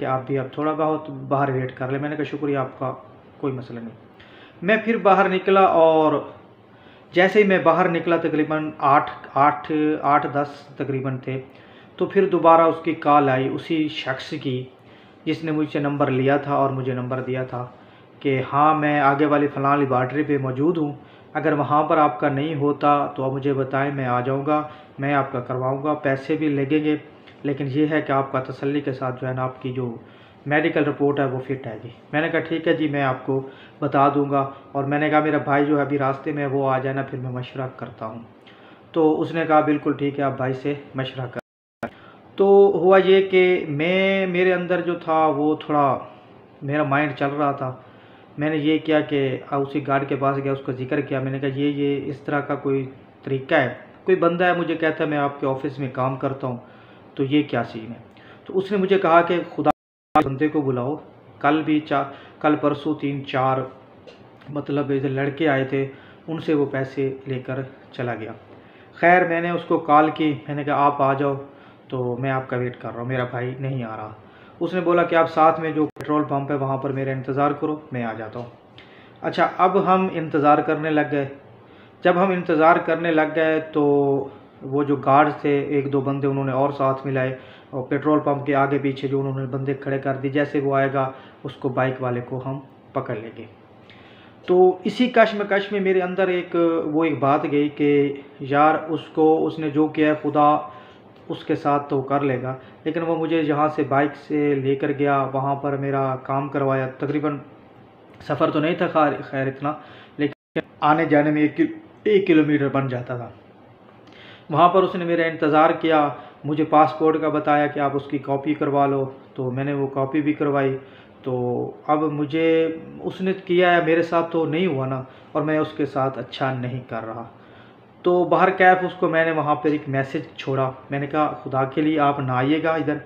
कि आप भी अब थोड़ा बहुत बाहर वेट कर लें। मैंने कहा शुक्रिया आपका, कोई मसला नहीं। मैं फिर बाहर निकला और जैसे ही मैं बाहर निकला तकरीबन 8-10 तकरीबन थे, तो फिर दोबारा उसकी कॉल आई उसी शख्स की जिसने मुझसे नंबर लिया था और मुझे नंबर दिया था कि हाँ मैं आगे वाली फ़लाँ लेबॉर्ट्री पे मौजूद हूँ, अगर वहाँ पर आपका नहीं होता तो आप मुझे बताएं, मैं आ जाऊँगा, मैं आपका करवाऊँगा, पैसे भी लगेंगे, लेकिन ये है कि आपका तसल्ली के साथ जो है ना आपकी जो मेडिकल रिपोर्ट है वो फिट आएगी। मैंने कहा ठीक है जी, मैं आपको बता दूंगा। और मैंने कहा मेरा भाई जो है अभी रास्ते में वो आ जाना, फिर मैं मशवरा करता हूँ। तो उसने कहा बिल्कुल ठीक है, आप भाई से मशवरा कर। तो हुआ ये कि मेरे अंदर जो था वो थोड़ा मेरा माइंड चल रहा था। मैंने ये किया कि उसी गार्ड के पास गया, उसका जिक्र किया। मैंने कहा ये इस तरह का कोई तरीका है, कोई बंदा है मुझे कहता है मैं आपके ऑफिस में काम करता हूँ, तो ये क्या सीन है। तो उसने मुझे कहा कि खुदा बंदे को बुलाओ। कल परसों 3-4 मतलब इधर लड़के आए थे, उनसे वो पैसे लेकर चला गया। खैर मैंने उसको कॉल की, मैंने कहा आप आ जाओ, तो मैं आपका वेट कर रहा हूँ, मेरा भाई नहीं आ रहा। उसने बोला कि आप साथ में जो पेट्रोल पंप है वहाँ पर मेरा इंतज़ार करो, मैं आ जाता हूँ। अच्छा, अब हम इंतज़ार करने लग गए। जब हम इंतज़ार करने लग गए तो वो जो गार्ड थे, 1-2 बंदे उन्होंने और साथ मिलाए और पेट्रोल पंप के आगे पीछे जो उन्होंने बंदे खड़े कर दिए, जैसे वो आएगा उसको बाइक वाले को हम पकड़ लेंगे। तो इसी कश्मकश में मेरे अंदर एक बात गई कि यार उसने जो किया है खुदा उसके साथ तो कर लेगा, लेकिन वो मुझे यहाँ से बाइक से लेकर गया, वहाँ पर मेरा काम करवाया। तकरीबन सफ़र तो नहीं था खैर इतना, लेकिन आने जाने में 1 किलोमीटर बन जाता था। वहाँ पर उसने मेरा इंतज़ार किया, मुझे पासपोर्ट का बताया कि आप उसकी कॉपी करवा लो, तो मैंने वो कॉपी भी करवाई। तो अब मुझे उसने किया है, मेरे साथ तो नहीं हुआ ना, और मैं उसके साथ अच्छा नहीं कर रहा। तो बाहर कैफ उसको मैंने वहाँ पर एक मैसेज छोड़ा, मैंने कहा खुदा के लिए आप ना आइएगा इधर,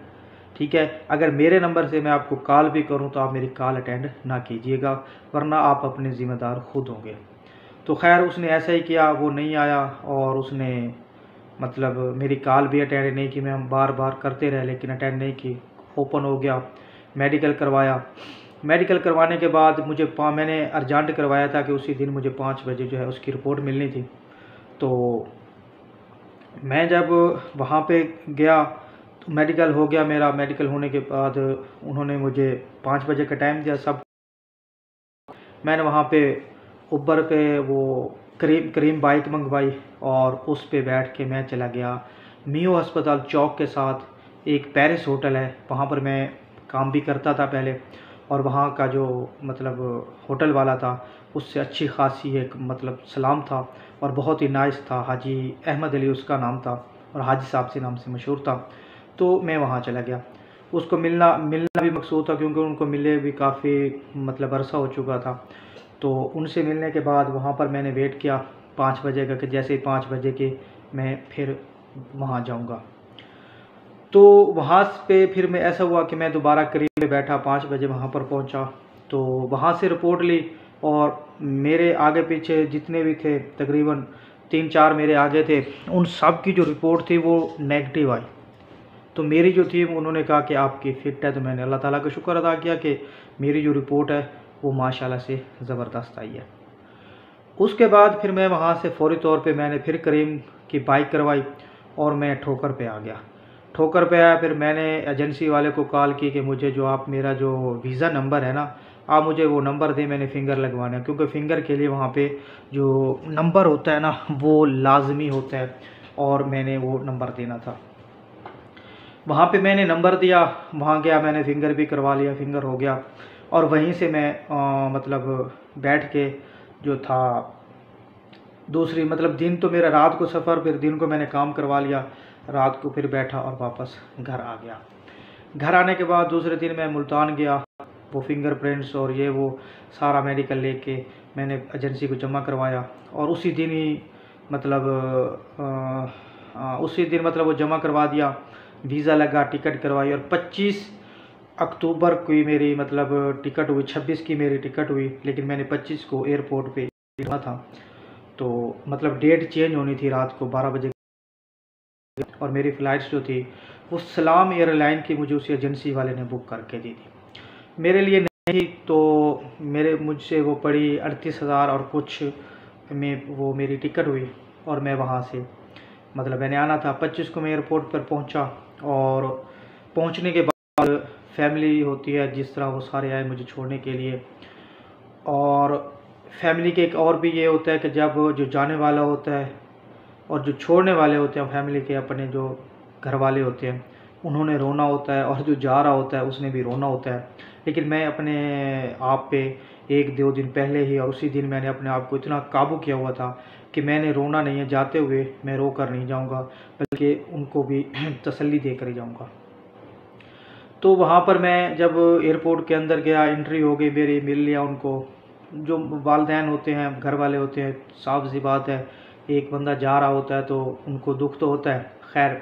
ठीक है। अगर मेरे नंबर से मैं आपको कॉल भी करूं तो आप मेरी कॉल अटेंड ना कीजिएगा, वरना आप अपने ज़िम्मेदार खुद होंगे। तो खैर उसने ऐसा ही किया, वो नहीं आया और उसने मतलब मेरी कॉल भी अटेंड नहीं की। मैं हम बार बार करते रहे लेकिन अटेंड नहीं की। ओपन हो गया, मेडिकल करवाया। मेडिकल करवाने के बाद मैंने अर्जेंट करवाया था कि उसी दिन मुझे 5 बजे जो है उसकी रिपोर्ट मिलनी थी। तो मैं जब वहाँ पे गया तो मेडिकल हो गया मेरा। मेडिकल होने के बाद उन्होंने मुझे 5 बजे का टाइम दिया। सब मैंने वहाँ पे उबर पे वो करीम बाइक मंगवाई और उस पे बैठ के मैं चला गया मियो अस्पताल चौक के साथ एक पेरिस होटल है, वहाँ पर मैं काम भी करता था पहले। और वहाँ का जो मतलब होटल वाला था उससे अच्छी खासी एक मतलब सलाम था और बहुत ही नाइस था। हाजी अहमद अली उसका नाम था और हाजी साहब से नाम से मशहूर था। तो मैं वहाँ चला गया। उसको मिलना भी मकसूद था क्योंकि उनको मिले भी काफ़ी मतलब अरसा हो चुका था। तो उनसे मिलने के बाद वहाँ पर मैंने वेट किया 5 बजे का कि जैसे ही 5 बजे के मैं फिर वहाँ जाऊँगा। तो वहाँ पे फिर मैं ऐसा हुआ कि मैं दोबारा करीब में बैठा, 5 बजे वहाँ पर पहुँचा। तो वहाँ से रिपोर्ट ली और मेरे आगे पीछे जितने भी थे तकरीबन 3-4 मेरे आगे थे, उन सब की जो रिपोर्ट थी वो नेगेटिव आई। तो मेरी जो थी उन्होंने कहा कि आपकी फ़िट है। तो मैंने अल्लाह ताला का शुक्र अदा किया कि मेरी जो रिपोर्ट है वो माशाल्लाह से ज़बरदस्त आई है। उसके बाद फिर मैं वहाँ से फ़ौरी तौर पे मैंने फिर करीम की बाइक करवाई और मैं ठोकर पे आ गया। ठोकर पे आया, फिर मैंने एजेंसी वाले को कॉल की कि मुझे जो आप मेरा जो वीज़ा नंबर है ना, आप मुझे वो नंबर दें, मैंने फ़िंगर लगवाना है। क्योंकि फ़िंगर के लिए वहाँ पे जो नंबर होता है ना वो लाजमी होता है और मैंने वो नंबर देना था। वहाँ पे मैंने नंबर दिया, वहाँ गया, मैंने फ़िंगर भी करवा लिया, फ़िंगर हो गया। और वहीं से मैं मतलब बैठ के जो था दूसरी मतलब दिन तो मेरा रात को सफ़र, फिर दिन को मैंने काम करवा लिया, रात को फिर बैठा और वापस घर आ गया। घर आने के बाद दूसरे दिन मैं मुल्तान गया, वो फिंगरप्रिंट्स और ये वो सारा मेडिकल लेके मैंने एजेंसी को जमा करवाया और उसी दिन ही मतलब वो जमा करवा दिया। वीज़ा लगा, टिकट करवाई और 25 अक्टूबर की मेरी मतलब टिकट हुई, 26 की मेरी टिकट हुई, लेकिन मैंने 25 को एयरपोर्ट पे जाना था। तो मतलब डेट चेंज होनी थी रात को 12 बजे और मेरी फ़्लाइट्स जो थी वो सलाम एयरलाइन की मुझे उस एजेंसी वाले ने बुक करके दी थी। मेरे लिए नहीं तो मुझसे वो पड़ी 38,000 और कुछ में वो मेरी टिकट हुई और मैं वहाँ से मतलब मैंने आना था 25 को मैं एयरपोर्ट पर पहुँचा। और पहुँचने के बाद फैमिली होती है जिस तरह वो सारे आए मुझे छोड़ने के लिए। और फैमिली के एक और भी ये होता है कि जब जो जाने वाला होता है और जो छोड़ने वाले होते हैं फैमिली के अपने जो घर वाले होते हैं उन्होंने रोना होता है और जो जा रहा होता है उसने भी रोना होता है। लेकिन मैं अपने आप पे 1-2 दिन पहले ही और उसी दिन मैंने अपने आप को इतना काबू किया हुआ था कि मैंने रोना नहीं है, जाते हुए मैं रो कर नहीं जाऊँगा बल्कि उनको भी तसल्ली दे कर ही जाऊँगा। तो वहाँ पर मैं जब एयरपोर्ट के अंदर गया, एंट्री हो गई मेरी, मिल लिया उनको। जो वालिदैन होते हैं, घर वाले होते हैं, साफ सी बात है एक बंदा जा रहा होता है तो उनको दुख तो होता है। खैर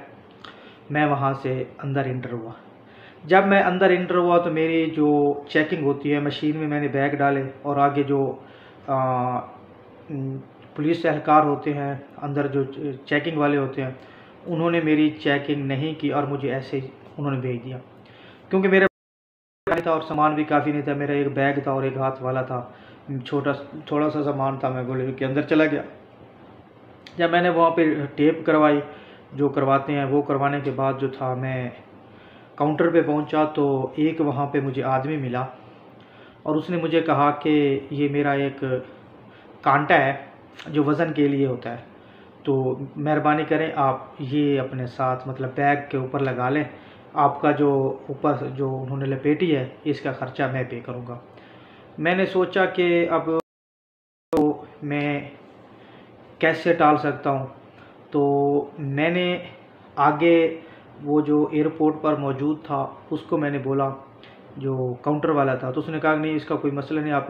मैं वहाँ से अंदर इंटर हुआ। जब मैं अंदर इंटर हुआ तो मेरी जो चेकिंग होती है मशीन में मैंने बैग डाले और आगे जो पुलिस एहलकार होते हैं अंदर जो चेकिंग वाले होते हैं उन्होंने मेरी चेकिंग नहीं की और मुझे ऐसे ही उन्होंने भेज दिया। क्योंकि मेरे था और सामान भी काफ़ी नहीं था, मेरा एक बैग था और एक हाथ वाला था, थोड़ा सा सामान था, मैं गोले के अंदर चला गया। जब मैंने वहाँ पे टेप करवाई जो करवाते हैं वो करवाने के बाद जो था मैं काउंटर पे पहुँचा तो एक वहाँ पे मुझे आदमी मिला और उसने मुझे कहा कि ये मेरा एक कांटा है जो वज़न के लिए होता है, तो मेहरबानी करें आप ये अपने साथ मतलब बैग के ऊपर लगा लें, आपका जो ऊपर जो उन्होंने लपेटी है इसका ख़र्चा मैं पे करूँगा। मैंने सोचा कि अब तो मैं कैसे टाल सकता हूँ, तो मैंने आगे वो जो एयरपोर्ट पर मौजूद था उसको मैंने बोला, जो काउंटर वाला था, तो उसने कहा नहीं इसका कोई मसला नहीं, आप